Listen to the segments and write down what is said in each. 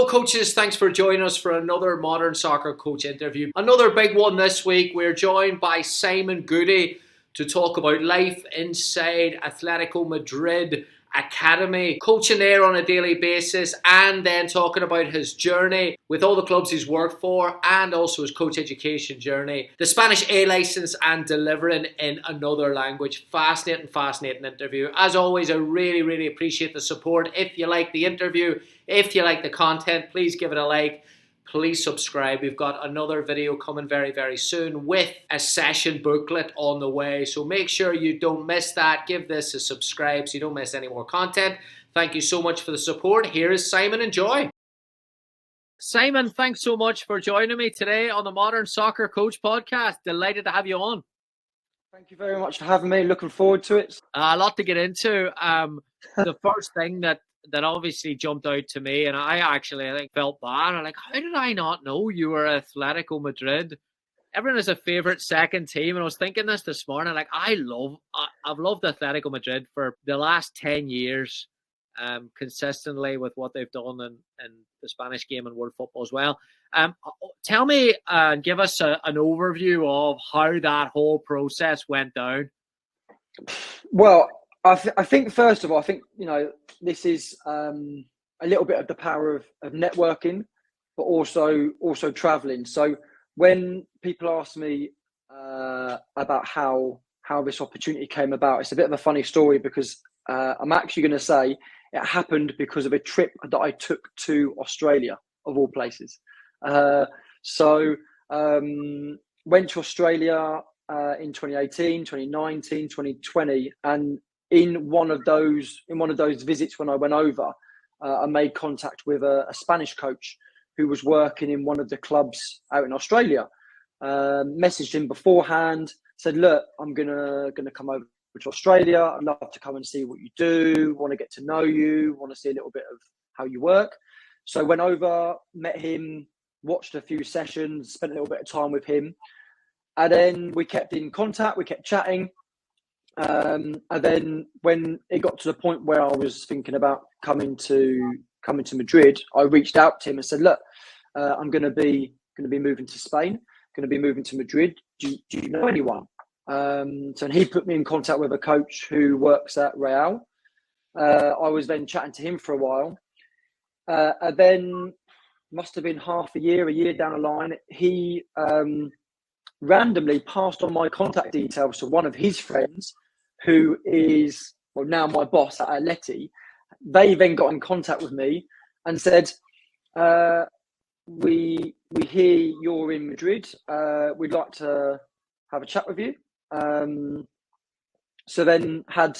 Hello coaches, thanks for joining us for another Modern Soccer Coach interview. Another big one this week. We're joined by Simon Goodey to talk about life inside Atletico Madrid Academy, coaching there on a daily basis, and then talking about his journey with all the clubs he's worked for and also his coach education journey, the Spanish A license and delivering in another language. Fascinating interview. As always, I really appreciate the support. If you like the interview, if you like the content, please give it a like. Please subscribe. We've got another video coming very soon with a session booklet on the way. So make sure you don't miss that. Give this a subscribe so you don't miss any more content. Thank you so much for the support. Here is Simon. Enjoy. Simon, thanks so much for joining me today on the Modern Soccer Coach podcast. Delighted to have you on. Thank you very much for having me. Looking forward to it. A lot to get into. The first thing that obviously jumped out to me, and I think felt bad. I'm like, how did I not know you were Atletico Madrid? Everyone has a favourite second team, and I was thinking this morning, like I've loved Atletico Madrid for the last 10 years, consistently with what they've done in the Spanish game and world football as well. Tell me and give us an overview of how that whole process went down. Well, I think first of all, this is a little bit of the power of networking, but also traveling. So when people ask me about how this opportunity came about, it's a bit of a funny story because I'm actually going to say it happened because of a trip that I took to Australia, of all places. Went to Australia in 2018, 2019, 2020, and in one of those visits when I went over, I made contact with a Spanish coach who was working in one of the clubs out in Australia. Messaged him beforehand, said, "Look, I'm gonna come over to Australia. I'd love to come and see what you do. Want to get to know you. Want to see a little bit of how you work." So I went over, met him, watched a few sessions, spent a little bit of time with him, and then we kept in contact. We kept chatting. And then when it got to the point where I was thinking about coming to Madrid, I reached out to him and said, "Look, I'm going to be moving to Spain. Going to be moving to Madrid. Do you know anyone?" So he put me in contact with a coach who works at Real. I was then chatting to him for a while, and then must have been a year down the line, he randomly passed on my contact details to one of his friends, who is now my boss at Atleti. They then got in contact with me and said, we hear you're in Madrid. We'd like to have a chat with you. So then had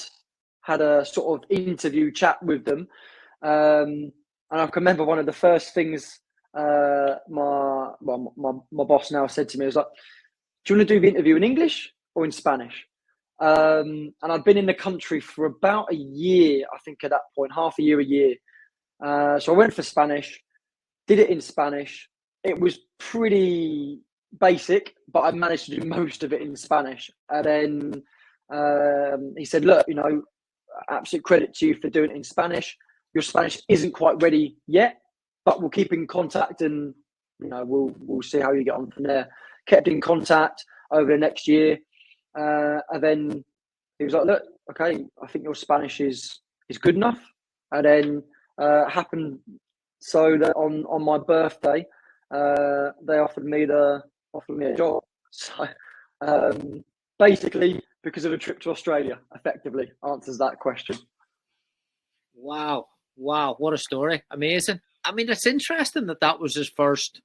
a sort of interview chat with them. And I can remember one of the first things my boss now said to me was like, "Do you want to do the interview in English or in Spanish?" And I'd been in the country for about a year, I think at that point, half a year. So I went for Spanish, did it in Spanish. It was pretty basic, but I managed to do most of it in Spanish. And then he said, "Look, absolute credit to you for doing it in Spanish. Your Spanish isn't quite ready yet, but we'll keep in contact and, we'll see how you get on from there." Kept in contact over the next year. And then he was like, "Look, okay, I think your Spanish is good enough." And then happened so that on my birthday, they offered me a job. So basically, because of a trip to Australia, effectively answers that question. Wow, what a story. Amazing. I mean, it's interesting that was his first,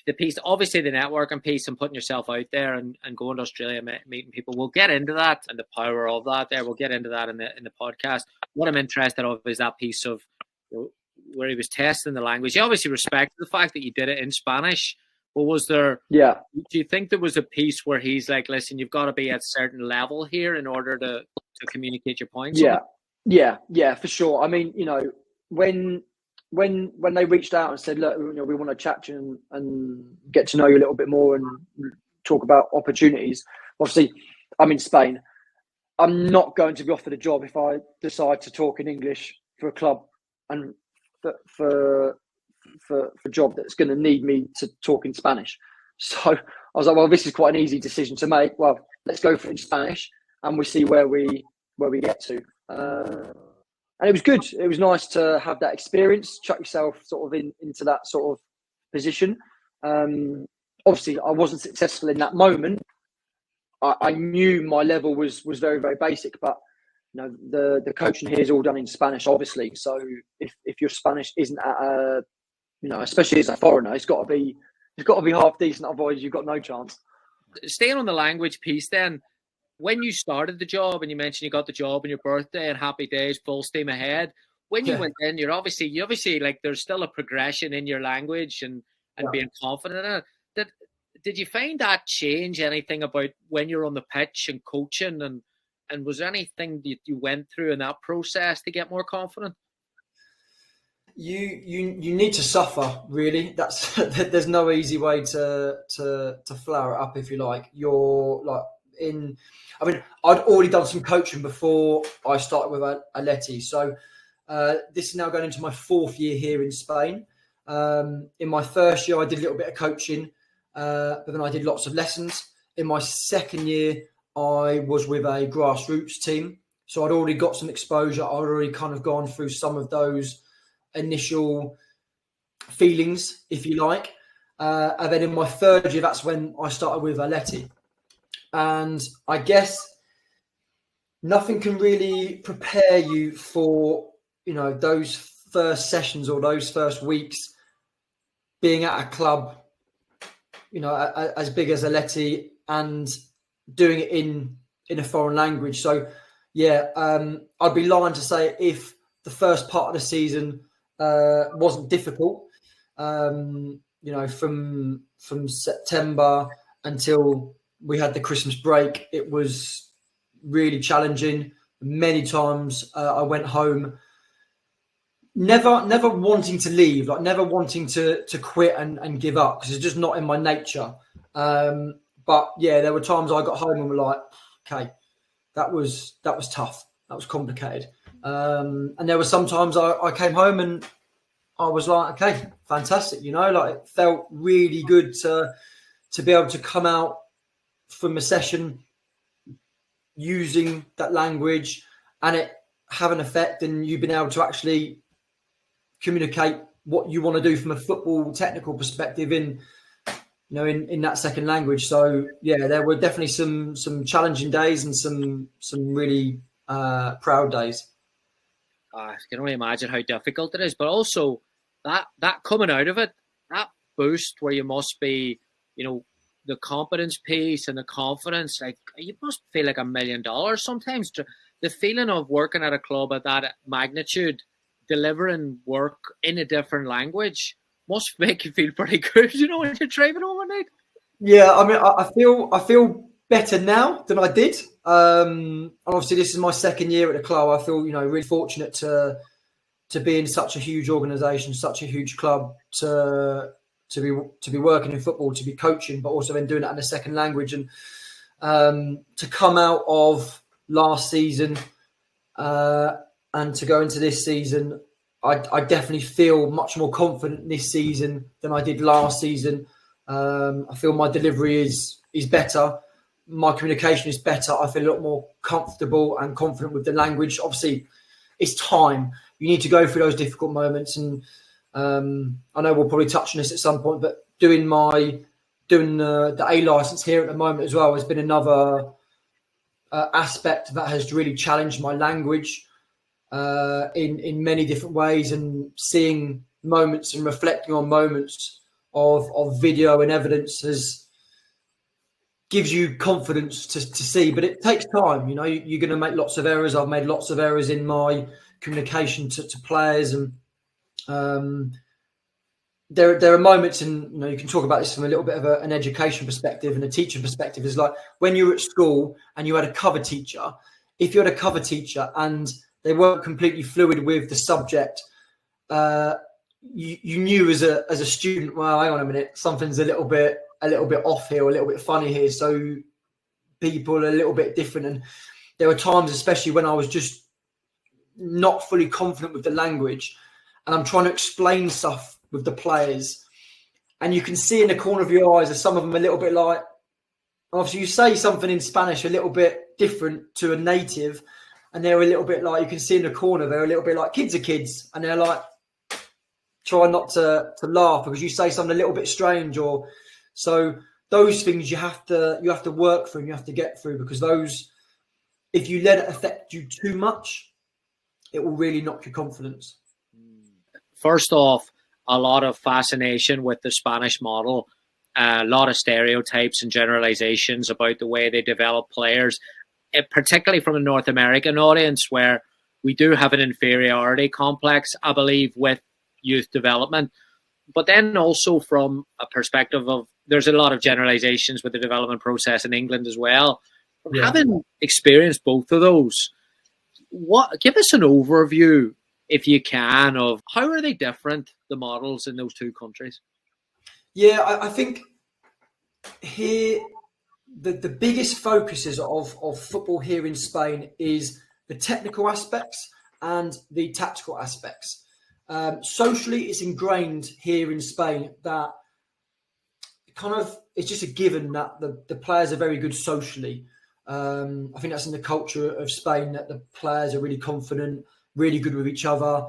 the piece, obviously the networking piece and putting yourself out there and going to Australia, meeting people. We'll get into that and the power of that there. We'll get into that in the podcast. What I'm interested of is that piece of where he was testing the language. He obviously respected the fact that you did it in Spanish, but was there, do you think there was a piece where he's like, "Listen, you've got to be at a certain level here in order to communicate your points"? Yeah, for sure. I mean, when they reached out and said, "Look, we want to chat to you and get to know you a little bit more and talk about opportunities." Obviously, I'm in Spain. I'm not going to be offered a job if I decide to talk in English for a club and for a job that's going to need me to talk in Spanish. So I was like, well, this is quite an easy decision to make. Well, let's go for it in Spanish, and we see where we get to. And it was good. It was nice to have that experience, chuck yourself sort of into that sort of position. Obviously, I wasn't successful in that moment. I knew my level was very, very basic, but the coaching here is all done in Spanish, obviously. So if your Spanish isn't at a, especially as a foreigner, it's got to be half decent. Otherwise, you've got no chance. Staying on the language piece, then, when you started the job and you mentioned you got the job on your birthday and happy days, full steam ahead. When you went in, you obviously like there's still a progression in your language and being confident in it. Did you find that change anything about when you're on the pitch and coaching, and was there anything that you went through in that process to get more confident? You need to suffer, really. There's no easy way to flower it up, if you like. I'd already done some coaching before I started with Atleti, so this is now going into my 4th year here in Spain. In my first year, I did a little bit of coaching, but then I did lots of lessons. In my 2nd year, I was with a grassroots team, so I'd already got some exposure. I'd already kind of gone through some of those initial feelings, if you like. And then in my 3rd year, that's when I started with Atleti. And I guess nothing can really prepare you for, those first sessions or those first weeks being at a club, as big as Atleti and doing it in a foreign language. So, I'd be lying to say if the first part of the season wasn't difficult, from September until we had the Christmas break, it was really challenging. Many times I went home never wanting to leave, like never wanting to quit and give up, because it's just not in my nature. But there were times I got home and were like, okay, that was tough. That was complicated. And there were some times I came home and I was like, okay, fantastic. It felt really good to be able to come out from a session using that language and it have an effect, and you've been able to actually communicate what you want to do from a football technical perspective in that second language. So there were definitely some challenging days and some really proud days. I can only imagine how difficult it is, but also that coming out of it, that boost where you must be, the competence piece and the confidence, like you must feel like $1 million sometimes. The feeling of working at a club at that magnitude, delivering work in a different language, must make you feel pretty good, when you're driving home at night. Yeah, I feel better now than I did. And obviously, this is my 2nd year at the club. I feel really fortunate to be in such a huge organisation, such a huge club, to be working in football, to be coaching, but also then doing that in a second language, and to come out of last season and to go into this season, I definitely feel much more confident this season than I did last season. I feel my delivery is better. My communication is better. I feel a lot more comfortable and confident with the language. Obviously, it's time. You need to go through those difficult moments. And I know we'll probably touch on this at some point, but doing the A license here at the moment as well has been another aspect that has really challenged my language in many different ways, and seeing moments and reflecting on moments of video and evidence gives you confidence to see, but it takes time. You're going to make lots of errors. I've made lots of errors in my communication to players, and there are moments, and you can talk about this from a little bit of an education perspective and a teacher perspective. Is like when you were at school and you had a cover teacher. If you had a cover teacher and they weren't completely fluid with the subject, you knew as a student, well, hang on a minute, something's a little bit off here, or a little bit funny here. So people are a little bit different. And there were times, especially when I was just not fully confident with the language, and I'm trying to explain stuff with the players, and you can see in the corner of your eyes that some of them are a little bit like, obviously you say something in Spanish a little bit different to a native, and they're a little bit like, you can see in the corner, they're a little bit like kids are kids, and they're like, try not to laugh because you say something a little bit strange, or so those things you have to work through and you have to get through, because those, if you let it affect you too much, it will really knock your confidence. First off, a lot of fascination with the Spanish model, a lot of stereotypes and generalizations about the way they develop players, particularly from a North American audience, where we do have an inferiority complex, I believe, with youth development. But then also from a perspective of, there's a lot of generalizations with the development process in England as well. Yeah. Having experienced both of those, give us an overview, if you can, of how are they different, the models in those two countries? Yeah, I think here the biggest focuses of football here in Spain is the technical aspects and the tactical aspects. Socially, it's ingrained here in Spain that kind of, it's just a given that the players are very good socially. I think that's in the culture of Spain, that the players are really confident, really good with each other,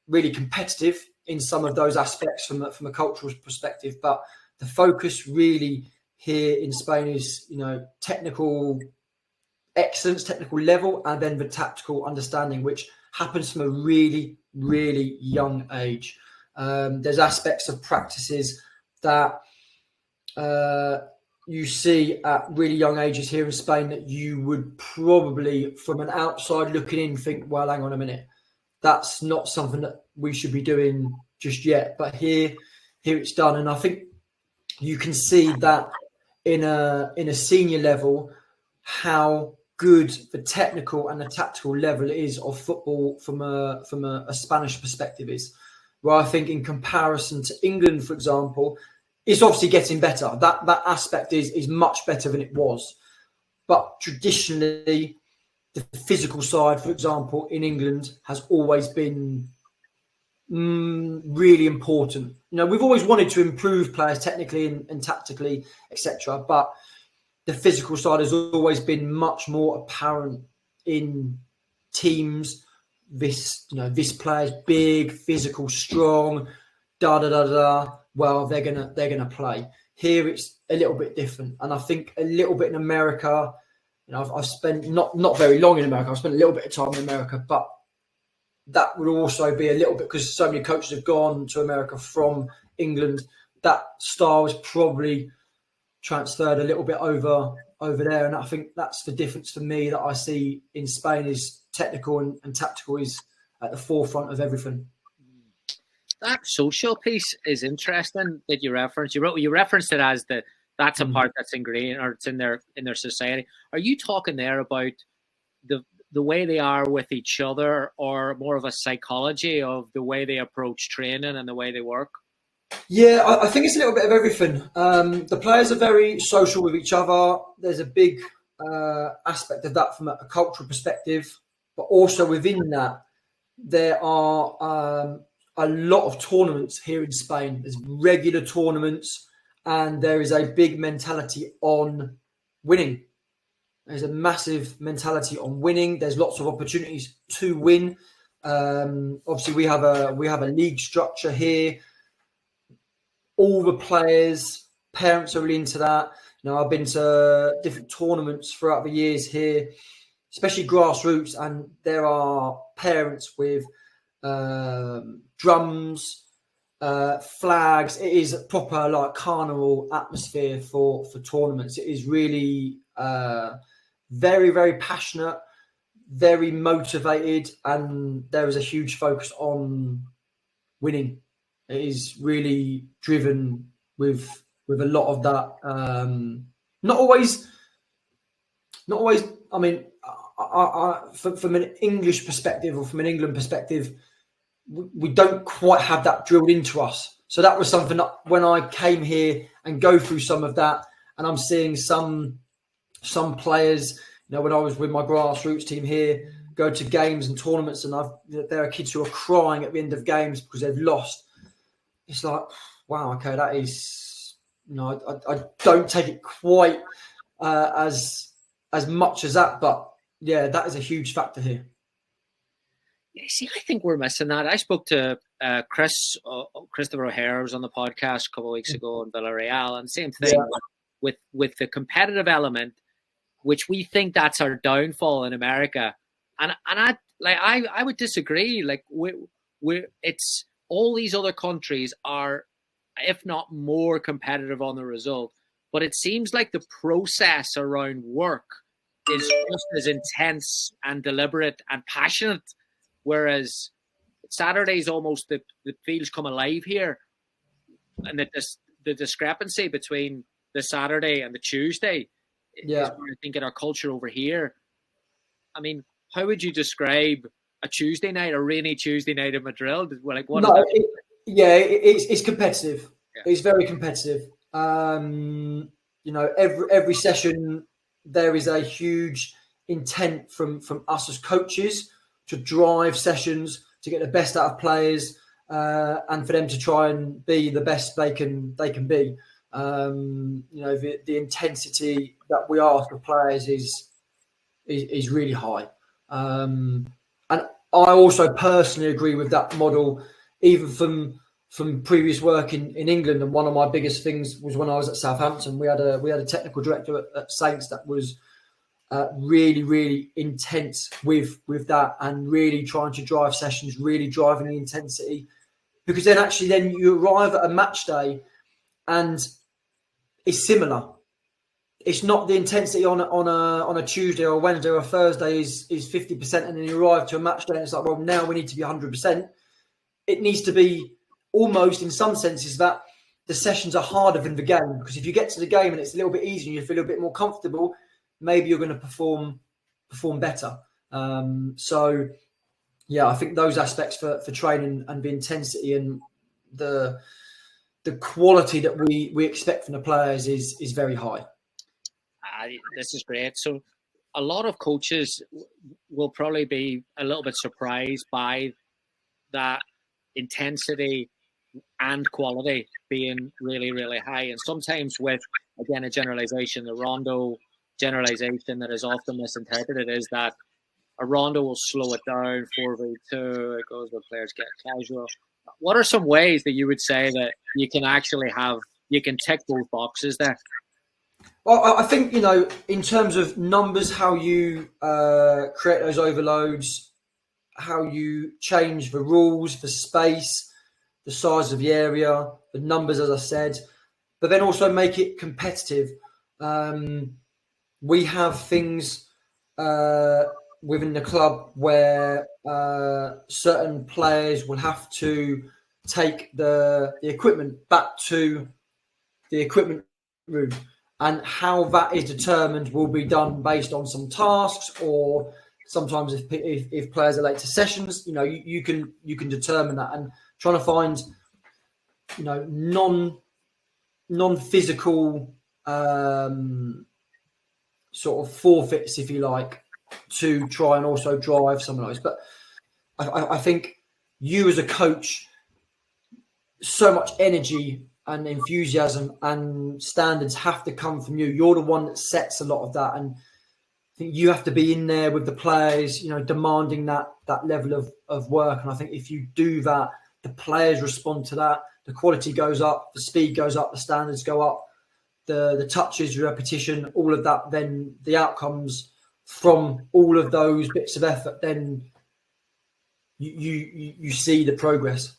really competitive in some of those aspects from a cultural perspective. But the focus really here in Spain is, technical excellence, technical level, and then the tactical understanding, which happens from a really, really young age. There's aspects of practices that you see at really young ages here in Spain that you would probably, from an outside looking in, think, well, hang on a minute, that's not something that we should be doing just yet. But here it's done. And I think you can see that in a senior level, how good the technical and the tactical level is of football from a Spanish perspective is. Where I think in comparison to England, for example, it's obviously getting better. That aspect is much better than it was. But traditionally, the physical side, for example, in England has always been really important. We've always wanted to improve players technically and tactically, etc. But the physical side has always been much more apparent in teams. This player's big, physical, strong, well, they're gonna play. Here it's a little bit different, and I think a little bit in America. I've spent not very long in America. I've spent a little bit of time in America, but that would also be a little bit, because so many coaches have gone to America from England. That style is probably transferred a little bit over there, and I think that's the difference for me that I see in Spain, is technical and tactical is at the forefront of everything. That social piece is interesting that you referenced. You referenced it as that's a part that's ingrained, or it's in their society. Are you talking there about the way they are with each other, or more of a psychology of the way they approach training and the way they work? Yeah, I think it's a little bit of everything. The players are very social with each other. There's a big aspect of that from a cultural perspective, but also within that, there are a lot of tournaments here in Spain. There's regular tournaments, and there is a big mentality on winning. There's a massive mentality on winning. There's lots of opportunities to win. Obviously, we have a league structure here. All the players, parents are really into that. I've been to different tournaments throughout the years here, especially grassroots, and there are parents with drums, flags. It is a proper carnival atmosphere for tournaments. It is really very, very passionate, very motivated, and there is a huge focus on winning. It is really driven with a lot of that. Not always. I mean, from an English perspective, or from an England perspective, we don't quite have that drilled into us. So that was something that when I came here and go through some of that, and I'm seeing some players, when I was with my grassroots team here, go to games and tournaments, and there are kids who are crying at the end of games because they've lost. It's like, wow, okay, that is, I don't take it quite as much as that, but yeah, that is a huge factor here. Yeah, see, I think we're missing that. I spoke to Christopher O'Hare was on the podcast a couple of weeks ago in Villarreal, and same thing with the competitive element, which we think that's our downfall in America, and I would disagree. Like it's all these other countries are, if not more competitive on the result, but it seems like the process around work is just as intense and deliberate and passionate, whereas Saturday's almost the fields come alive here, and the discrepancy between the Saturday and the Tuesday is where I think in our culture over here. I mean, how would you describe a Tuesday night, a rainy Tuesday night in Madrid? Like, what? No, it's competitive. Yeah. It's very competitive. Every session there is a huge intent from us as coaches to drive sessions, to get the best out of players, and for them to try and be the best they can be. The intensity that we ask of players is really high. And I also personally agree with that model, even from previous work in England. And one of my biggest things was when I was at Southampton. We had a technical director at Saints that was really, really intense with that, and really trying to drive sessions, really driving the intensity, because then you arrive at a match day and it's similar. It's not the intensity on a Tuesday or a Wednesday or a Thursday is 50%, and then you arrive to a match day and it's like, well, now we need to be 100%. It needs to be almost, in some senses, that the sessions are harder than the game, because if you get to the game and it's a little bit easier and you feel a bit more comfortable, maybe you're going to perform better. So, yeah, I think those aspects for training and the intensity and the quality that we expect from the players is very high. This is great. So a lot of coaches will probably be a little bit surprised by that intensity and quality being really, really high. And sometimes with, again, a generalization, the Rondo generalization that is often misinterpreted is that a Rondo will slow it down, 4v2, it goes where players get casual. What are some ways that you would say that you can actually you can tick both boxes there? Well, I think, in terms of numbers, how you create those overloads, how you change the rules, the space, the size of the area, the numbers, as I said, but then also make it competitive. We have things within the club where certain players will have to take the equipment back to the equipment room, and how that is determined will be done based on some tasks, or sometimes if players are late to sessions, you can determine that, and trying to find non-physical sort of forfeits, if you like, to try and also drive some of those. But I think you as a coach, so much energy and enthusiasm and standards have to come from you. You're the one that sets a lot of that, and I think you have to be in there with the players, demanding that level of work. And I think if you do that, the players respond to that. The quality goes up, the speed goes up, the standards go up, the touches, repetition, all of that. Then the outcomes from all of those bits of effort, then you see the progress.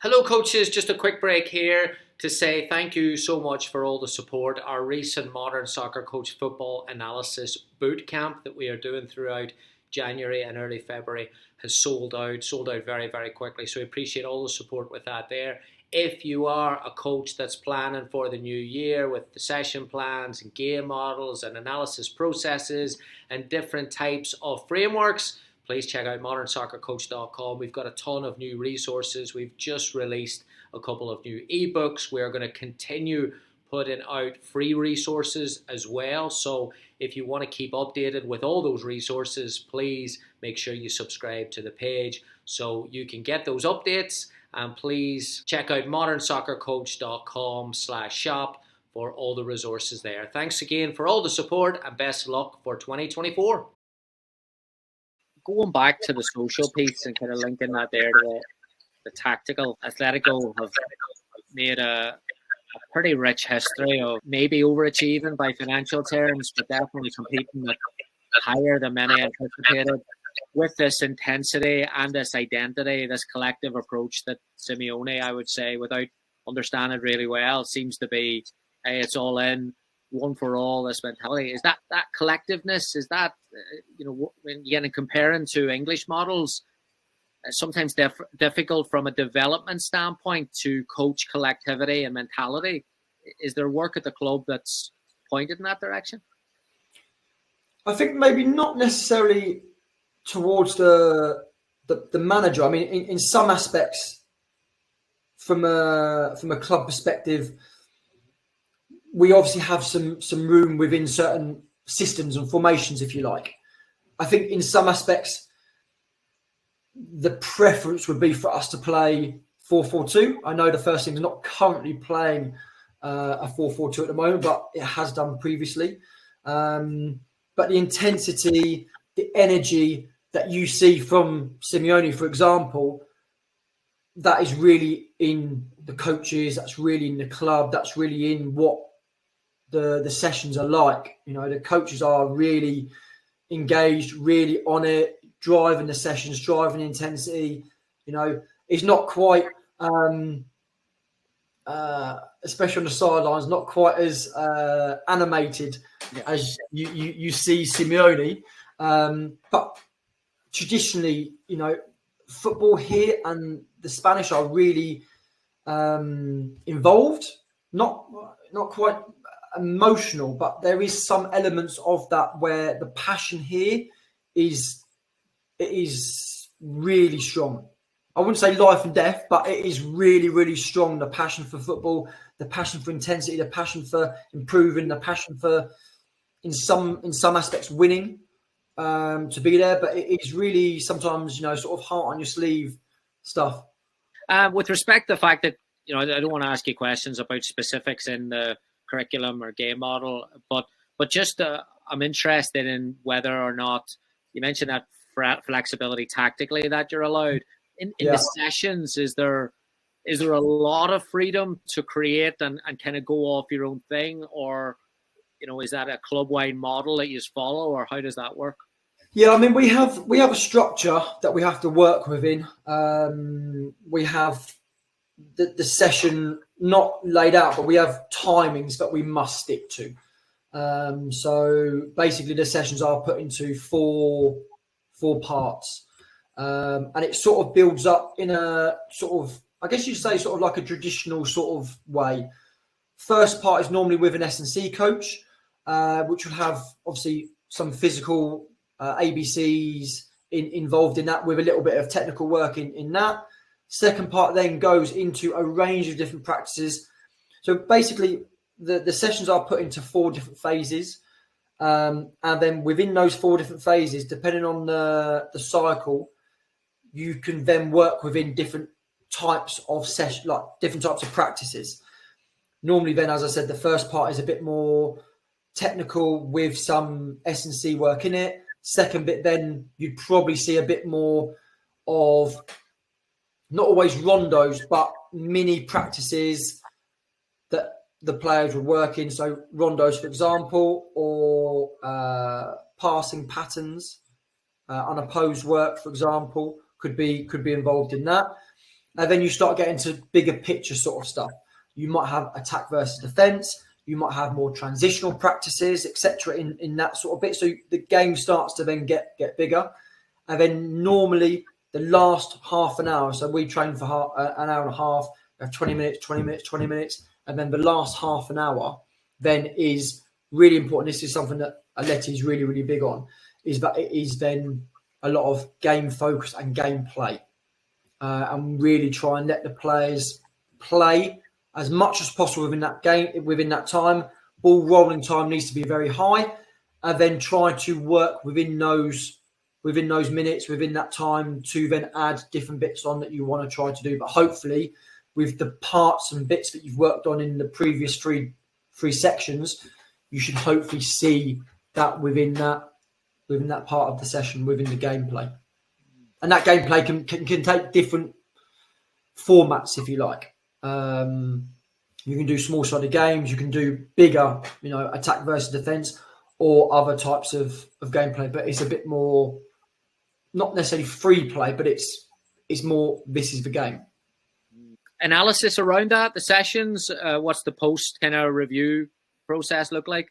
Hello, coaches. Just a quick break here to say thank you so much for all the support. Our recent Modern Soccer Coach Football Analysis Boot Camp that we are doing throughout January and early February has sold out very, very quickly. So we appreciate all the support with that there. If you are a coach that's planning for the new year with the session plans and game models and analysis processes and different types of frameworks, please check out modernsoccercoach.com. We've got a ton of new resources. We've just released a couple of new ebooks. We're going to continue putting out free resources as well. So if you want to keep updated with all those resources, please make sure you subscribe to the page so you can get those updates. And please check out modernsoccercoach.com/shop for all the resources there. Thanks again for all the support and best of luck for 2024. Going back to the social piece and kind of linking that there to the tactical, Atletico have made a pretty rich history of maybe overachieving by financial terms, but definitely competing at higher than many anticipated. With this intensity and this identity, this collective approach that Simeone, I would say, without understanding it really well, seems to be, hey, it's all in, one for all, this mentality. Is that collectiveness, is that, when you're comparing to English models, sometimes difficult from a development standpoint to coach collectivity and mentality? Is there work at the club that's pointed in that direction? I think maybe not necessarily towards the manager. I mean, in some aspects, from a club perspective, we obviously have some room within certain systems and formations, if you like. I think in some aspects, the preference would be for us to play 4-4-2. I know the first team is not currently playing a 4-4-2 at the moment, but it has done previously. But the intensity, the energy that you see from Simeone, for example, that is really in the coaches, that's really in the club, that's really in what the sessions are like. The coaches are really engaged, really on it, driving the sessions, driving the intensity. It's not quite, especially on the sidelines, not quite as animated as you see Simeone. But traditionally, football here and the Spanish are really involved, not quite emotional, but there is some elements of that where the passion here is really strong. I wouldn't say life and death, but it is really, really strong. The passion for football, the passion for intensity, the passion for improving, the passion for, in some aspects, winning, to be there. But it is really sometimes, sort of heart on your sleeve stuff. With respect to the fact that, I don't want to ask you questions about specifics in the curriculum or game model, but just I'm interested in whether or not you mentioned that flexibility tactically that you're allowed in the sessions. Is there a lot of freedom to create and kind of go off your own thing, or is that a club-wide model that you just follow, or how does that work? Yeah, I mean, we have a structure that we have to work within. We have the session not laid out, but we have timings that we must stick to. So basically, the sessions are put into four parts, and it sort of builds up in a sort of, I guess you'd say, sort of like a traditional sort of way. First part is normally with an S&C coach, which will have obviously some physical ABCs involved in that, with a little bit of technical work in that. Second part then goes into a range of different practices. So basically, the sessions are put into 4 different phases. And then within those 4 different phases, depending on the cycle, you can then work within different types of session, like different types of practices. Normally then, as I said, the first part is a bit more technical with some S&C work in it. Second bit, then you'd probably see a bit more of, not always rondos, but mini practices that the players would work in. So rondos, for example, or passing patterns, unopposed work, for example, could be involved in that. And then you start getting to bigger picture sort of stuff. You might have attack versus defense. You might have more transitional practices, etc. in that sort of bit. So the game starts to then get bigger. And then normally the last half an hour, so we train for an hour and a half, we have 20 minutes. And then the last half an hour then is really important. This is something that Atleti is really, really big on, is that it is then a lot of game focus and game play. And really try and let the players play as much as possible within that game, within that time. Ball rolling time needs to be very high, and then try to work within those minutes, within that time, to then add different bits on that you want to try to do. But hopefully, with the parts and bits that you've worked on in the previous three sections, you should hopefully see that within that part of the session, within the gameplay. And that gameplay can take different formats, if you like. You can do small-sided games, you can do bigger, attack versus defence, or other types of gameplay. But it's a bit more, not necessarily free play, but it's more, this is the game. Analysis around that, the sessions, what's the post kind of review process look like?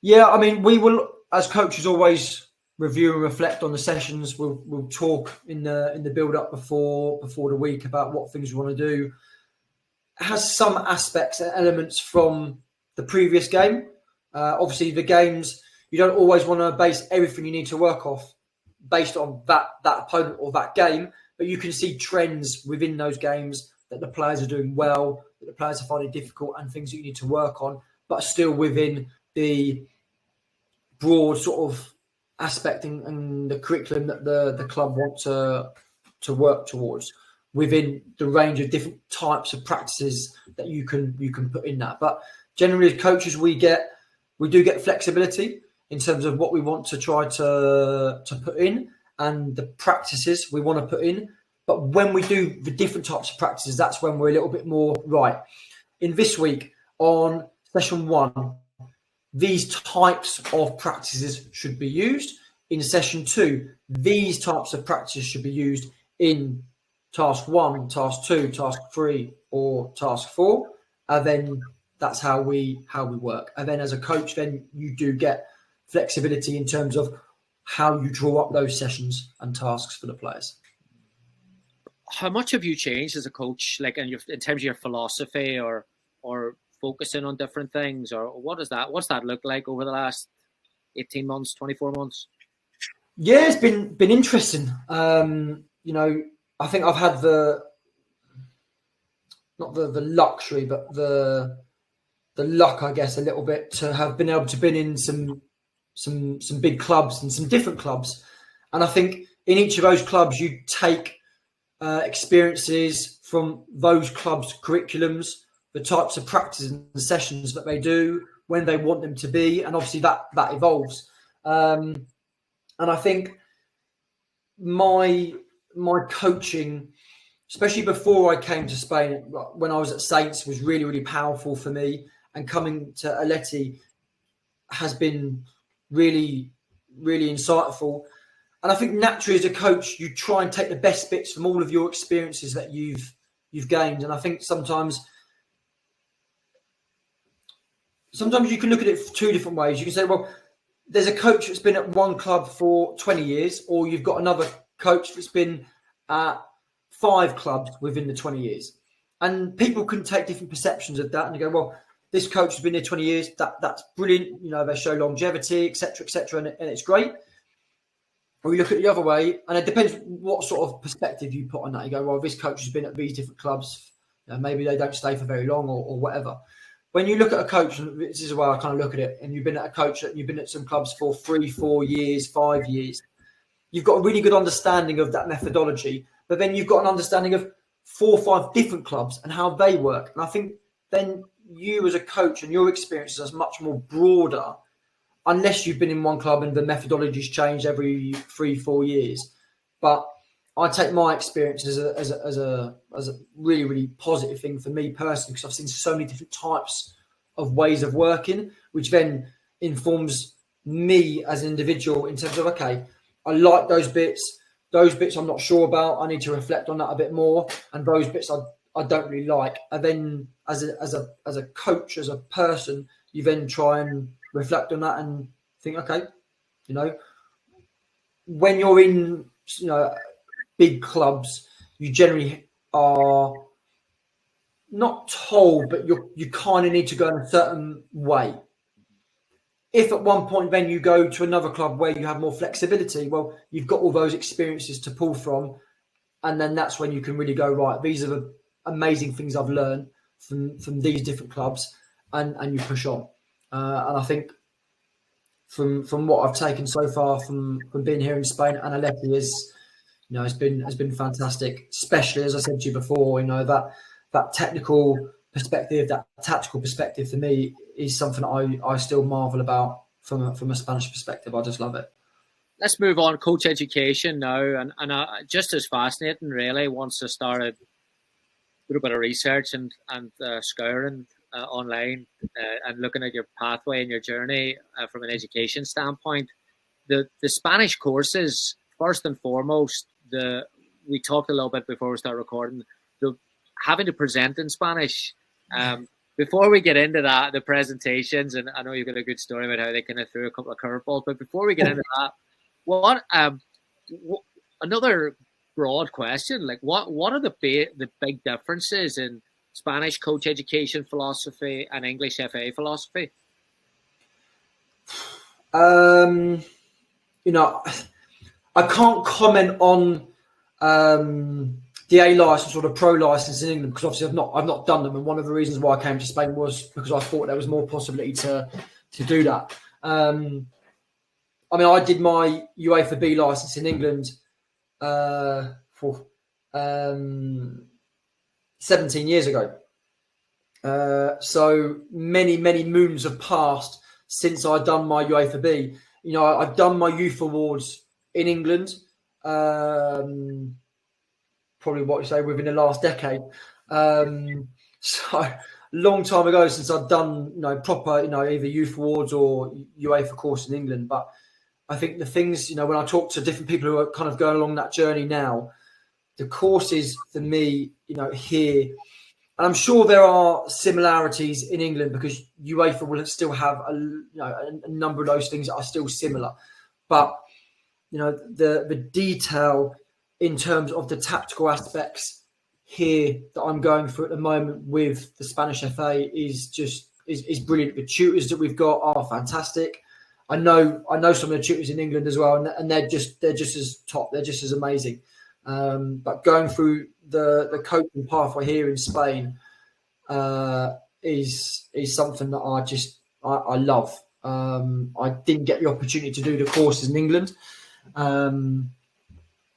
Yeah, I mean, we will, as coaches, always review and reflect on the sessions. We'll talk in the build-up before the week about what things we want to do. It has some aspects and elements from the previous game. Obviously, the games, you don't always want to base everything you need to work off based on that opponent or that game, but you can see trends within those games that the players are doing well, that the players are finding difficult, and things that you need to work on, but still within the broad sort of aspect and the curriculum that the club want to work towards, within the range of different types of practices that you can put in that. But generally, as coaches, we do get flexibility in terms of what we want to try to put in and the practices we want to put in. But when we do the different types of practices, that's when we're a little bit more right. In this week, on session 1, these types of practices should be used. In session 2, these types of practices should be used in task 1, task 2, task 3, or task 4. And then that's how we work. And then as a coach, then you do get flexibility in terms of how you draw up those sessions and tasks for the players. How much have you changed as a coach, like in terms of your philosophy or focusing on different things, or what's that look like over the last 18 months, 24 months? Yeah, it's been interesting. I think I've had not the luxury, but the luck, I guess, a little bit, to have been able to be in some big clubs and some different clubs. And I think in each of those clubs, you take experiences from those clubs' curriculums, the types of practices and sessions that they do, when they want them to be, and obviously that evolves. And I think my coaching, especially before I came to Spain, when I was at Saints, was really, really powerful for me. And coming to Atleti has been really, really insightful. And I think naturally, as a coach, you try and take the best bits from all of your experiences that you've gained. And I think sometimes you can look at it 2 different ways. You can say, well, there's a coach that's been at one club for 20 years, or you've got another coach that's been at 5 clubs within the 20 years. And people can take different perceptions of that. And you go, well, this coach has been there 20 years. That's brilliant. They show longevity, et cetera, and it's great. Or you look at it the other way, and it depends what sort of perspective you put on that. You go, well, this coach has been at these different clubs. Maybe they don't stay for very long or whatever. When you look at a coach, and this is the way I kind of look at it, and you've been at a coach, you've been at some clubs for 3, 4 years, 5 years, you've got a really good understanding of that methodology, but then you've got an understanding of 4 or 5 different clubs and how they work. And I think then you as a coach and your experiences are much more broader, unless you've been in one club and the methodology's changed every 3, 4 years. But I take my experience as a really, really positive thing for me personally, because I've seen so many different types of ways of working, which then informs me as an individual in terms of, okay, I like those bits I'm not sure about, I need to reflect on that a bit more, and those bits I don't really like. And then as a coach, as a person, you then try and reflect on that and think, okay, when you're in big clubs, you generally are not told, but you kind of need to go in a certain way. If at one point then you go to another club where you have more flexibility, well, you've got all those experiences to pull from, and then that's when you can really go, right, these are the amazing things I've learned. from these different clubs, and you push on. And I think from what I've taken so far from being here in Spain and Atleti is, has been fantastic. Especially, as I said to you before, that technical perspective, that tactical perspective for me is something I still marvel about from a Spanish perspective. I just love it. Let's move on. Coach education now, and just as fascinating, really. Once I started a little bit of research and scouring online and looking at your pathway and your journey from an education standpoint, the Spanish courses, first and foremost, we talked a little bit before we start recording, having to present in Spanish. Before we get into that, the presentations, and I know you've got a good story about how they kind of threw a couple of curveballs, but before we get into that, what another broad question, like what are the big differences in Spanish coach education philosophy and English FA philosophy? I can't comment on the A license or the pro license in England because obviously I've not done them, and one of the reasons why I came to Spain was because I thought there was more possibility to do that. I did my UEFA B license in England for 17 years ago. So many moons have passed since I'd done my UEFA B. I've done my youth awards in England. Probably what you say within the last decade. So long time ago since I've done proper either youth awards or UEFA course in England. But I think the things when I talk to different people who are kind of going along that journey now, the courses for me here, and I'm sure there are similarities in England because UEFA will still have a number of those things that are still similar, but the detail in terms of the tactical aspects here that I'm going through at the moment with the Spanish FA is brilliant. The tutors that we've got are fantastic. I know some of the tutors in England as well, and they're just as top. They're just as amazing. But going through the coaching pathway here in Spain is something that I love. I didn't get the opportunity to do the courses in England.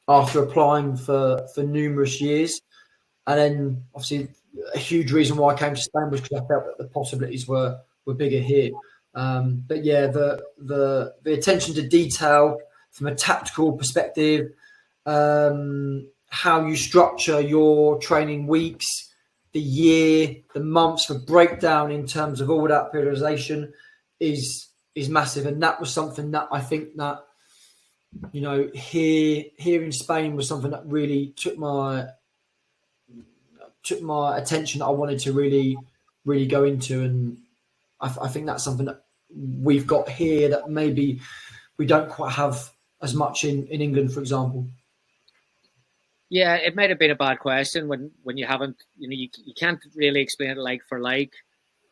After applying for numerous years. And then obviously a huge reason why I came to Spain was because I felt that the possibilities were bigger here. But yeah, the attention to detail from a tactical perspective, how you structure your training weeks, the year, the months, the breakdown in terms of all that periodization is massive. And that was something that I think that here in Spain was something that really took my attention that I wanted to really go into, and I think that's something that we've got here that maybe we don't quite have as much in England, for example. Yeah, it might have been a bad question when you haven't, you can't really explain it like for like.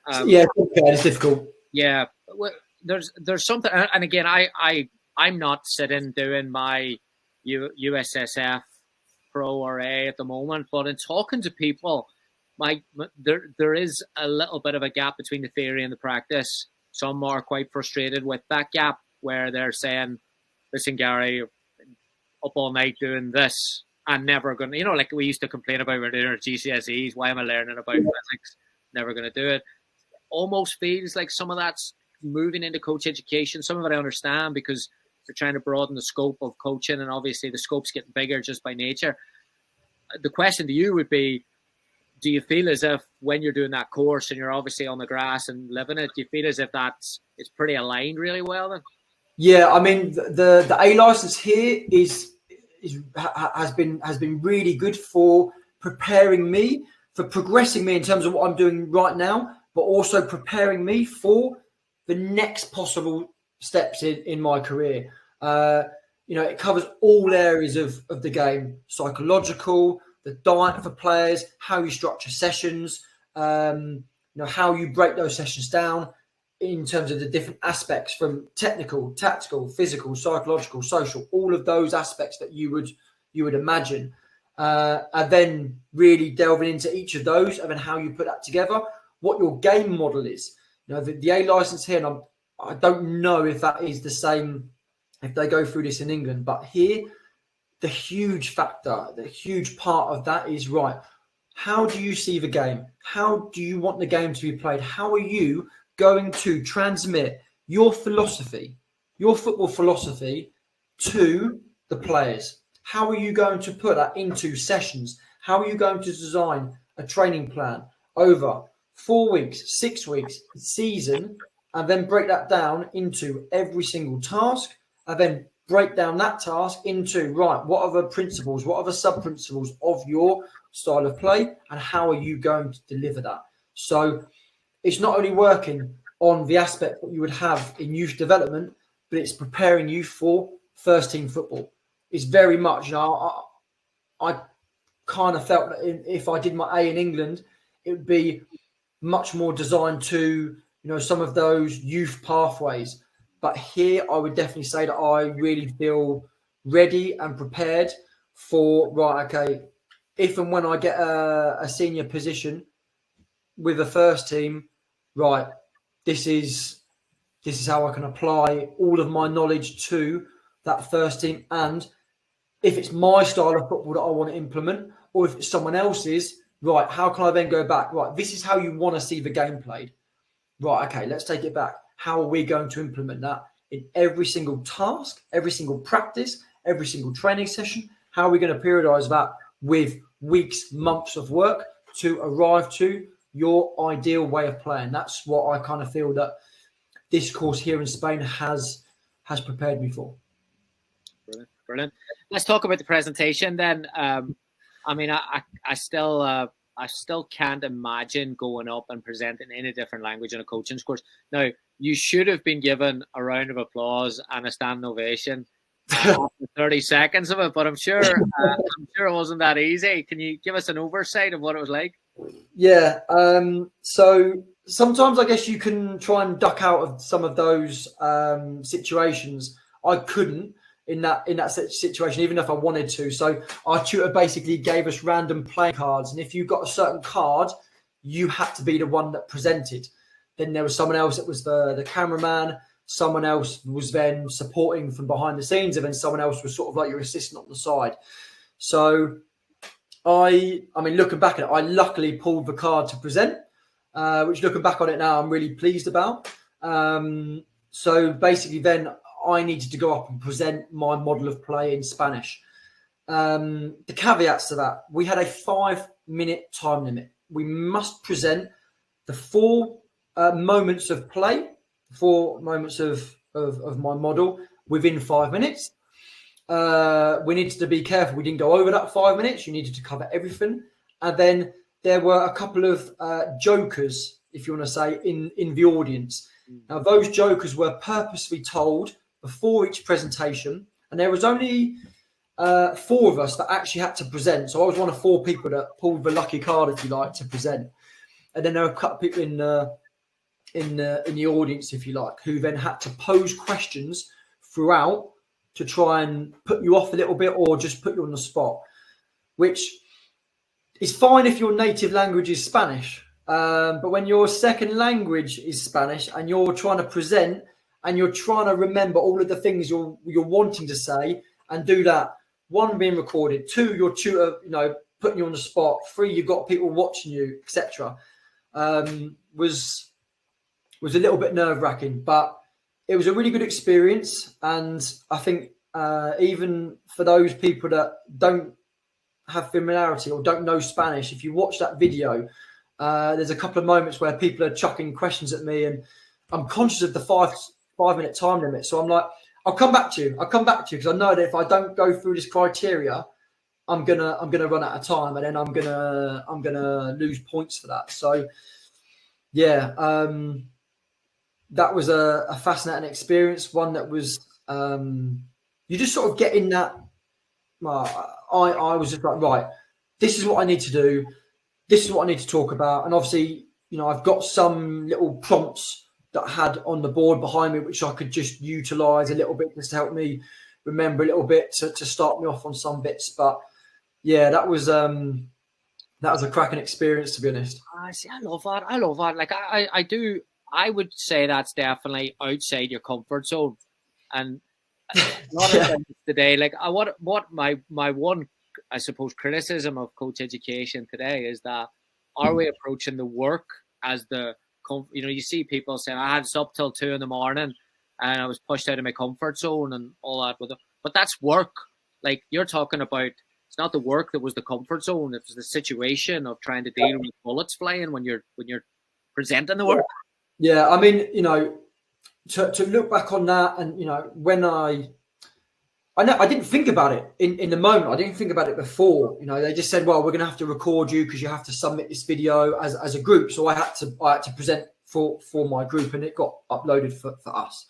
It's difficult. Yeah, there's something, and again, I'm not sitting doing my USSF Pro or A at the moment, but in talking to people, there is a little bit of a gap between the theory and the practice. Some are quite frustrated with that gap where they're saying, listen, Gary, up all night doing this, I'm never going to, like we used to complain about when we were doing our GCSEs, why am I learning about physics? Never going to do it. Almost feels like some of that's moving into coach education. Some of it I understand because they're trying to broaden the scope of coaching, and obviously the scope's getting bigger just by nature. The question to you would be, do you feel as if when you're doing that course and you're obviously on the grass and living it, do you feel as if it's pretty aligned really well then? Yeah, I mean the A license here has been really good for preparing me, for progressing me in terms of what I'm doing right now, but also preparing me for the next possible steps in my career. It covers all areas of the game: psychological, the diet for players, how you structure sessions, how you break those sessions down in terms of the different aspects from technical, tactical, physical, psychological, social, all of those aspects that you would imagine. and then really delving into each of those and then how you put that together, what your game model is. You know, the A license here, and I don't know if that is the same if they go through this in England, but here, the huge factor, the huge part of that is, right, how do you see the game? How do you want the game to be played? How are you going to transmit your philosophy, your football philosophy to the players? How are you going to put that into sessions? How are you going to design a training plan over 4 weeks, 6 weeks, season, and then break that down into every single task, and then break down that task into, right, what are the principles, what are the sub-principles of your style of play, and how are you going to deliver that? So it's not only working on the aspect that you would have in youth development, but it's preparing you for first team football. It's very much, I kind of felt that if I did my A in England, it would be much more designed to, some of those youth pathways. But here, I would definitely say that I really feel ready and prepared for, right, okay, if and when I get a senior position with the first team, right, this is how I can apply all of my knowledge to that first team. And if it's my style of football that I want to implement, or if it's someone else's, right, how can I then go back? Right, this is how you want to see the game played. Right, okay, let's take it back. How are we going to implement that in every single task, every single practice, every single training session? How are we going to periodize that with weeks, months of work to arrive to your ideal way of playing? That's what I kind of feel that this course here in Spain has prepared me for. Brilliant. Let's talk about the presentation then. I still can't imagine going up and presenting in a different language in a coaching course. Now, you should have been given a round of applause and a standing ovation after 30 seconds of it, but I'm sure it wasn't that easy. Can you give us an oversight of what it was like? Yeah. So sometimes I guess you can try and duck out of some of those situations. I couldn't in that situation, even if I wanted to. So our tutor basically gave us random playing cards, and if you got a certain card, you had to be the one that presented. Then there was someone else that was the cameraman. Someone else was then supporting from behind the scenes, and then someone else was sort of like your assistant on the side. So I mean, looking back at it, I luckily pulled the card to present, which looking back on it now, I'm really pleased about. So basically then I needed to go up and present my model of play in Spanish. The caveats to that, we had a 5-minute time limit. We must present the 4 moments of play, 4 moments of my model within 5 minutes. We needed to be careful. We didn't go over that 5 minutes. You needed to cover everything. And then there were a couple of jokers, if you want to say, in the audience. Now, those jokers were purposely told before each presentation, and there was only 4 of us that actually had to present. So I was one of 4 people that pulled the lucky card, if you like, to present. And then there were a couple of people in the audience, if you like, who then had to pose questions throughout to try and put you off a little bit or just put you on the spot, which is fine if your native language is Spanish. But when your second language is Spanish and you're trying to present and you're trying to remember all of the things you're wanting to say and do that, 1, being recorded, 2, your tutor, putting you on the spot, 3, you've got people watching you, etc., was a little bit nerve-wracking, but it was a really good experience. And I think even for those people that don't have familiarity or don't know Spanish, if you watch that video, there's a couple of moments where people are chucking questions at me, and I'm conscious of the 5-minute time limit. So I'm like, I'll come back to you because I know that if I don't go through this criteria, I'm gonna run out of time, and then I'm gonna lose points for that. So yeah, that was a fascinating experience. One that was you just sort of get in that. I was just like, right, this is what I need to do. This is what I need to talk about. And obviously, I've got some little prompts that I had on the board behind me, which I could just utilize a little bit just to help me remember a little bit to start me off on some bits. But yeah, that was a cracking experience, to be honest. I see. I love that. I love that. Like I do. I would say that's definitely outside your comfort zone, and a lot of things today. Like what my one, I suppose, criticism of coach education today is that are we approaching the work as the you see people saying I had this up till 2 a.m. and I was pushed out of my comfort zone and all that but that's work. Like you're talking about, it's not the work that was the comfort zone. It was the situation of trying to deal with bullets flying when you're presenting the work. Yeah, I mean, to look back on that, and when I didn't think about it in the moment. I didn't think about it before. They just said, "Well, we're going to have to record you because you have to submit this video as a group." So I had to present for my group, and it got uploaded for us.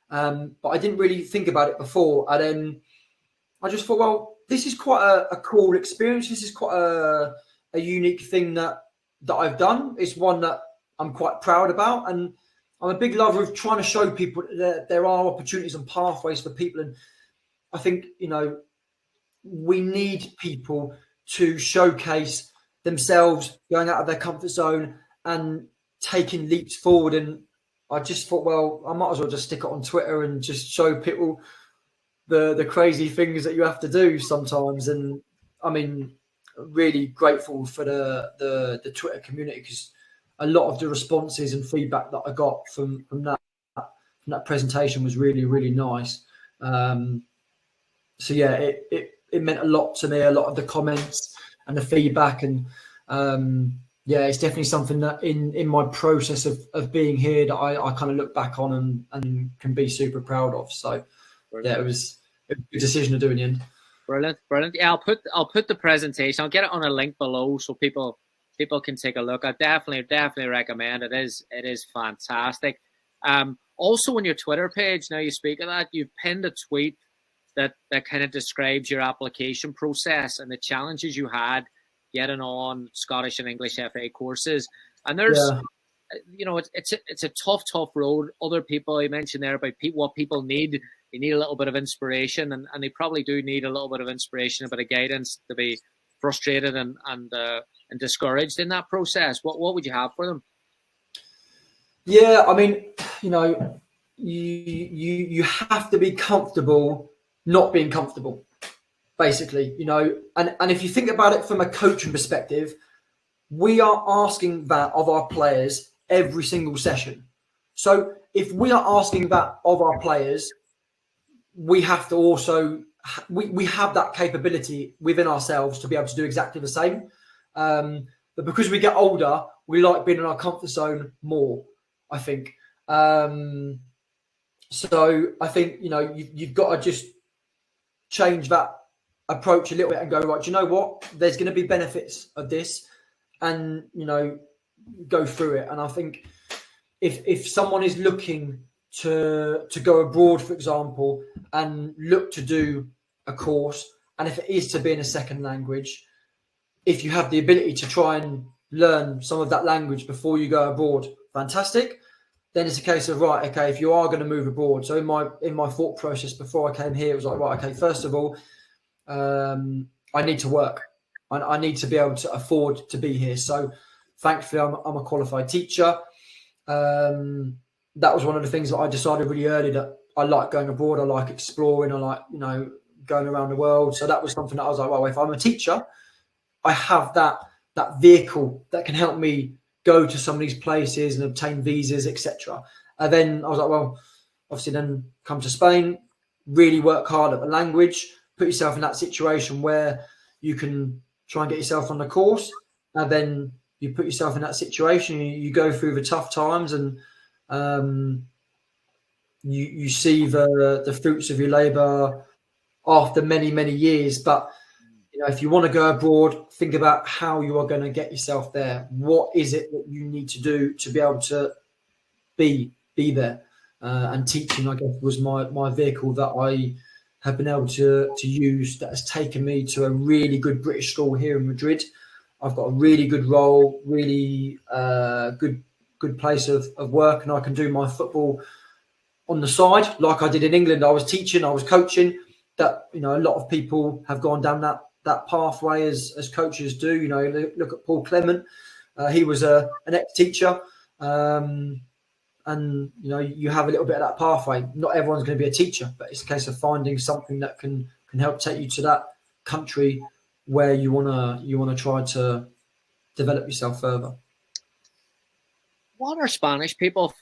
But I didn't really think about it before, and then I just thought, well, this is quite a cool experience. This is quite a unique thing that I've done. It's one that I'm quite proud about, and I'm a big lover of trying to show people that there are opportunities and pathways for people. And I think, we need people to showcase themselves, going out of their comfort zone and taking leaps forward. And I just thought, well, I might as well just stick it on Twitter and just show people the crazy things that you have to do sometimes. And I mean, really grateful for the Twitter community, because a lot of the responses and feedback that I got from that presentation was really, really nice. So yeah, it meant a lot to me, a lot of the comments and the feedback. And yeah, it's definitely something that in my process of being here that I kind of look back on and can be super proud of. So yeah, it was a good decision to do in the end. Brilliant. Yeah, I'll put the presentation. I'll get it on a link below so people can take a look. I definitely recommend it. It is fantastic. Also on your Twitter page, now you speak of that, you've pinned a tweet that kind of describes your application process and the challenges you had getting on Scottish and English FA courses. And there's, it's a tough road. Other people, you mentioned there about what people need. They need a little bit of inspiration, and they probably do need a little bit of inspiration, a bit of guidance to be frustrated and discouraged in that process. What would you have for them? Yeah, I mean, you have to be comfortable not being comfortable, basically, and if you think about it from a coaching perspective, we are asking that of our players every single session. So if we are asking that of our players, we have to also, we have that capability within ourselves to be able to do exactly the same. But because we get older, we like being in our comfort zone more, I think. So I think, you've got to just change that approach a little bit and go, right, do you know what? There's going to be benefits of this, and, go through it. And I think if someone is looking to go abroad, for example, and look to do a course, and if it is to be in a second language, if you have the ability to try and learn some of that language before you go abroad, fantastic. Then it's a case of, right, okay, if you are going to move abroad. So in my thought process before I came here, it was like, right, okay, first of all, I need to work. I need to be able to afford to be here. So thankfully, I'm a qualified teacher. That was one of the things that I decided really early, that I like going abroad. I like exploring. I like, going around the world. So that was something that I was like, well, if I'm a teacher, I have that vehicle that can help me go to some of these places and obtain visas, etc. And then I was like, well, obviously then come to Spain, really work hard at the language, put yourself in that situation where you can try and get yourself on the course. And then you put yourself in that situation, you go through the tough times, and you see the fruits of your labour after many, many years. But if you want to go abroad, think about how you are going to get yourself there. What is it that you need to do to be able to be there? And teaching, I guess, was my vehicle that I have been able to use, that has taken me to a really good British school here in Madrid. I've got a really good role, really good place of work, and I can do my football on the side like I did in England. I was teaching, I was coaching. That a lot of people have gone down that pathway as coaches do. You know, look at Paul Clement. He was an ex-teacher. And, you know, you have a little bit of that pathway. Not everyone's going to be a teacher, but it's a case of finding something that can help take you to that country where you wanna try to develop yourself further. What are Spanish people?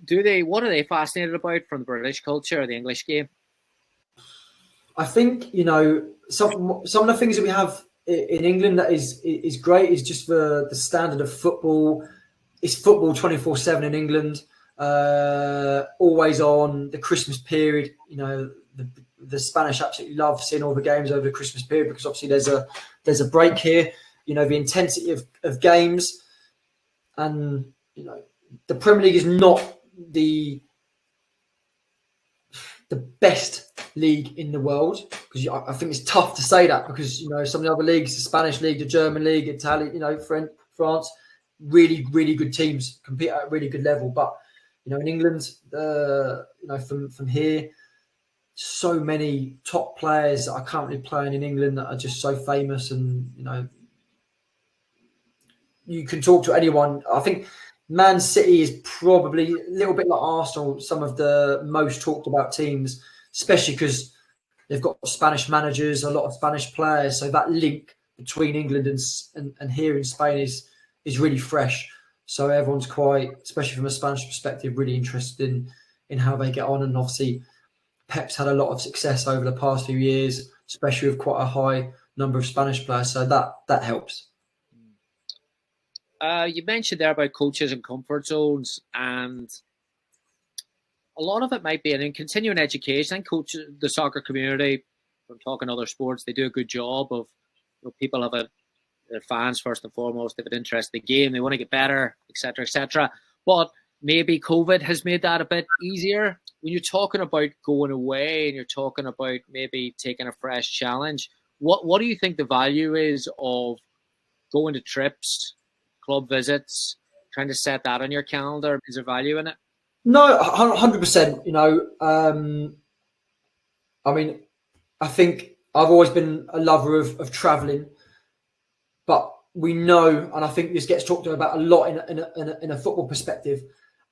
What are they fascinated about from the British culture or the English game? I think, you know, some of the things that we have in England that is great is just the standard of football. It's football 24/7 in England, always on. The Christmas period, you know, the Spanish absolutely love seeing all the games over the Christmas period because obviously there's a break here. You know, the intensity of games, and you know, the Premier League is not the best league in the world, because I think it's tough to say that, because you know, some of the other leagues, the Spanish league, the German league, Italy, you know, France, really good teams compete at a really good level. But you know, in England, you know, from here, so many top players that are currently playing in England that are just so famous, and you know, you can talk to anyone. I think Man City is probably a little bit like Arsenal, some of the most talked about teams, especially because they've got Spanish managers, a lot of Spanish players. So that link between England and here in Spain is really fresh. So everyone's quite, especially from a Spanish perspective, really interested in how they get on. And obviously, Pep's had a lot of success over the past few years, especially with quite a high number of Spanish players. So that helps. You mentioned there about coaches and comfort zones, and a lot of it might be in continuing education. And coaches, the soccer community, from talking other sports, they do a good job of, you know, people have their fans first and foremost, they have an interest in the game, they want to get better, etc., etc. But maybe COVID has made that a bit easier. When you're talking about going away and you're talking about maybe taking a fresh challenge, what do you think the value is of going to trips, club visits, trying to set that on your calendar? Is there value in it? No, 100%. You know, I mean, I think I've always been a lover of traveling, but we know, and I think this gets talked about a lot in a football perspective.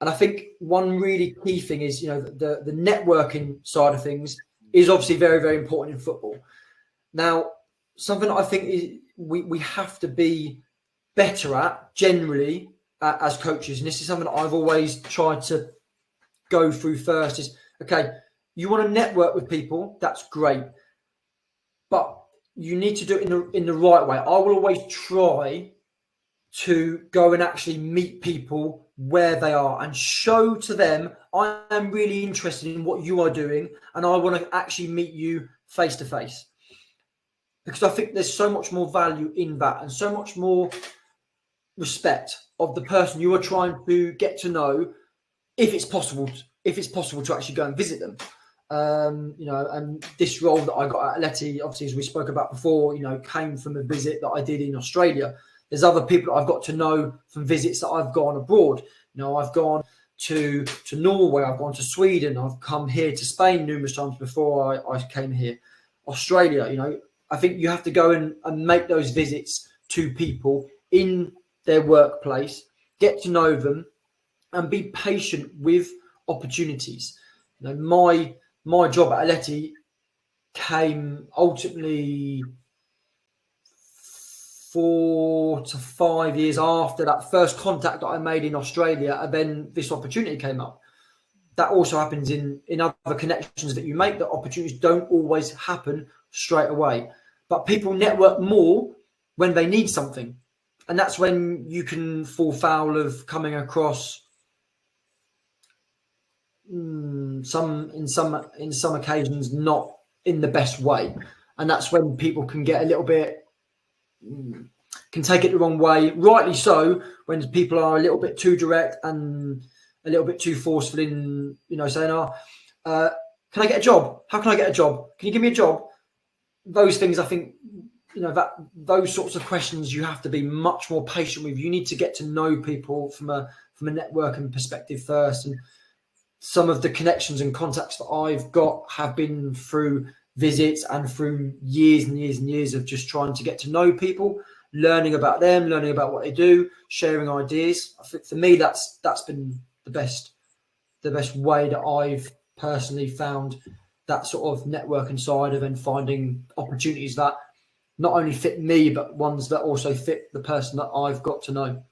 And I think one really key thing is, you know, the networking side of things is obviously very, very important in football. Now, something that I think is we have to be better at generally as coaches, and this is something that I've always tried to go through first, is okay, you want to network with people, that's great, but you need to do it in the right way. I will always try to go and actually meet people where they are and show to them I am really interested in what you are doing and I want to actually meet you face to face, because I think there's so much more value in that and so much more respect of the person you are trying to get to know, if it's possible to actually go and visit them. You know, and this role that I got at Atleti, obviously, as we spoke about before, you know, came from a visit that I did in Australia. There's other people that I've got to know from visits that I've gone abroad. You know, I've gone to Norway, I've gone to Sweden, I've come here to Spain numerous times before I came here. Australia, you know, I think you have to go and make those visits to people in their workplace, get to know them, and be patient with opportunities. You know, my job at Atleti came ultimately 4 to 5 years after that first contact that I made in Australia, and then this opportunity came up. That also happens in other connections that you make, that opportunities don't always happen straight away. But people network more when they need something. And that's when you can fall foul of coming across some occasions not in the best way. And that's when people can get a little bit, can take it the wrong way. Rightly so, when people are a little bit too direct and a little bit too forceful in, you know, saying, can I get a job? How can I get a job? Can you give me a job? Those things, I think, you know, that those sorts of questions you have to be much more patient with. You need to get to know people from a networking perspective first. And some of the connections and contacts that I've got have been through visits and through years and years and years of just trying to get to know people, learning about them, learning about what they do, sharing ideas. I think for me, that's been the best way that I've personally found that sort of networking side of, and finding opportunities that not only fit me, but ones that also fit the person that I've got to know.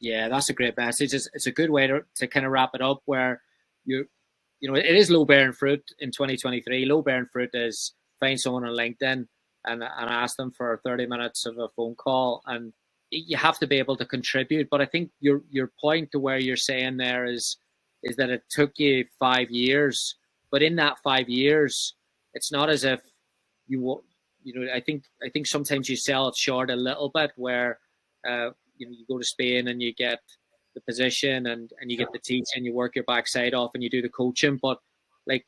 Yeah, that's a great message. It's a good way to kind of wrap it up, where you know, it is low bearing fruit in 2023. Low bearing fruit is find someone on LinkedIn and ask them for 30 minutes of a phone call, and you have to be able to contribute. But I think your point to where you're saying there is that it took you 5 years, but in that 5 years, it's not as if you know. I think sometimes you sell it short a little bit, where you go to Spain and you get the position and you get the teaching, you work your backside off and you do the coaching. But like,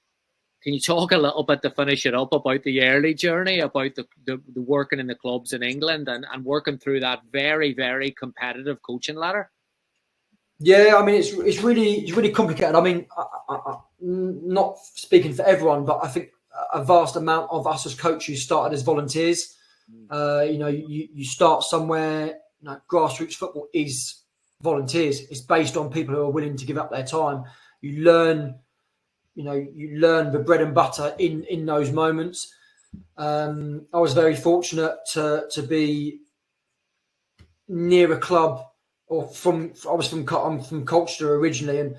can you talk a little bit to finish it up about the early journey, about the working in the clubs in England and working through that very, very competitive coaching ladder? Yeah, I mean, it's really complicated. I mean, not speaking for everyone, but I think a vast amount of us as coaches started as volunteers. You start somewhere. Grassroots football is volunteers. It's based on people who are willing to give up their time. You learn the bread and butter in those moments. I was very fortunate to be near a club, I'm from Colchester originally,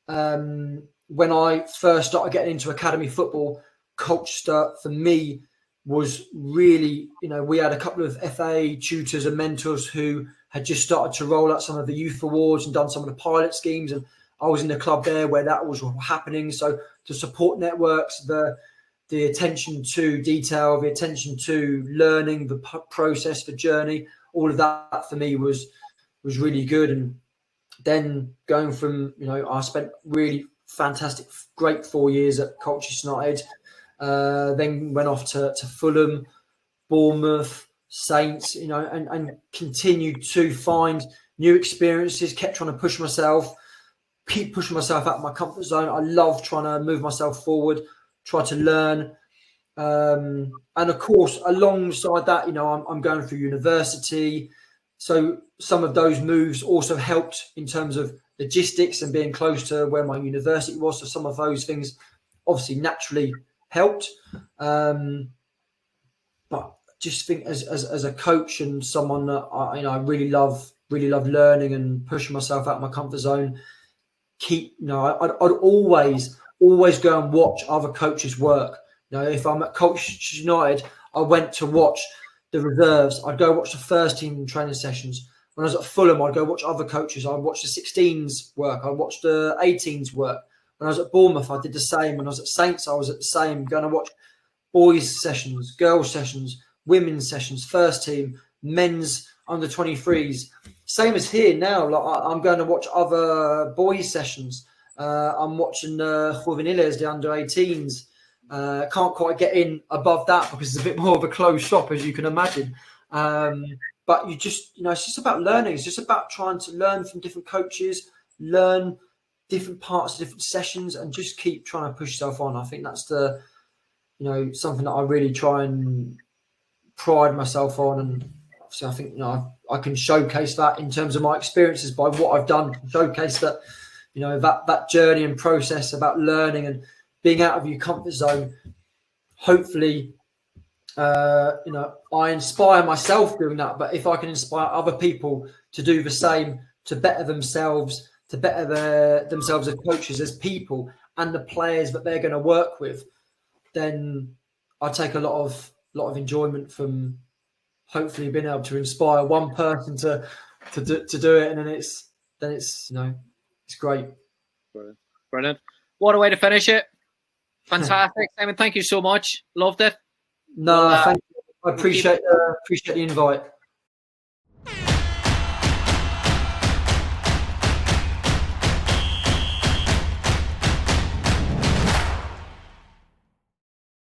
and when I first started getting into academy football, Colchester for me was really, we had a couple of FA tutors and mentors who had just started to roll out some of the youth awards and done some of the pilot schemes, and I was in the club there where that was happening. So the support networks, the attention to detail, the attention to learning, the process, the journey, all of that for me was really good. And then going from, I spent really fantastic, great 4 years at Colchester United. Then went off to Fulham, Bournemouth, Saints, and continued to find new experiences, kept trying to push myself, keep pushing myself out of my comfort zone. I love trying to move myself forward, try to learn. And of course, alongside that, I'm going through university. So some of those moves also helped in terms of logistics and being close to where my university was. So some of those things obviously naturally helped. But just think as a coach and someone that I really love learning and pushing myself out of my comfort zone. I'd always go and watch other coaches work. If I'm at Colchester United, I went to watch the reserves. I'd go watch the first team training sessions. When I was at Fulham, I'd go watch other coaches. I'd watch the 16s work. I'd watch the 18s work. When I was at Bournemouth, I did the same. When I was at Saints, I was at the same. Going to watch boys' sessions, girls' sessions, women's sessions, first team, men's under 23s. Same as here now. Like I'm going to watch other boys' sessions. I'm watching the juveniles, the under 18s. Can't quite get in above that because it's a bit more of a closed shop, as you can imagine. But you just, it's just about learning. It's just about trying to learn from different coaches, learn different parts of different sessions, and just keep trying to push yourself on. I think that's the, something that I really try and pride myself on. And obviously I think, I can showcase that in terms of my experiences by what I've done, showcase that, that journey and process about learning and being out of your comfort zone. Hopefully, I inspire myself doing that, but if I can inspire other people to do the same, to better themselves, to better themselves as coaches, as people, and the players that they're going to work with, then I take a lot of enjoyment from hopefully being able to inspire one person to do it, and then it's it's great. Brilliant. What a way to finish it. Fantastic. Simon, thank you so much. Loved it. No, thank you. I appreciate the invite.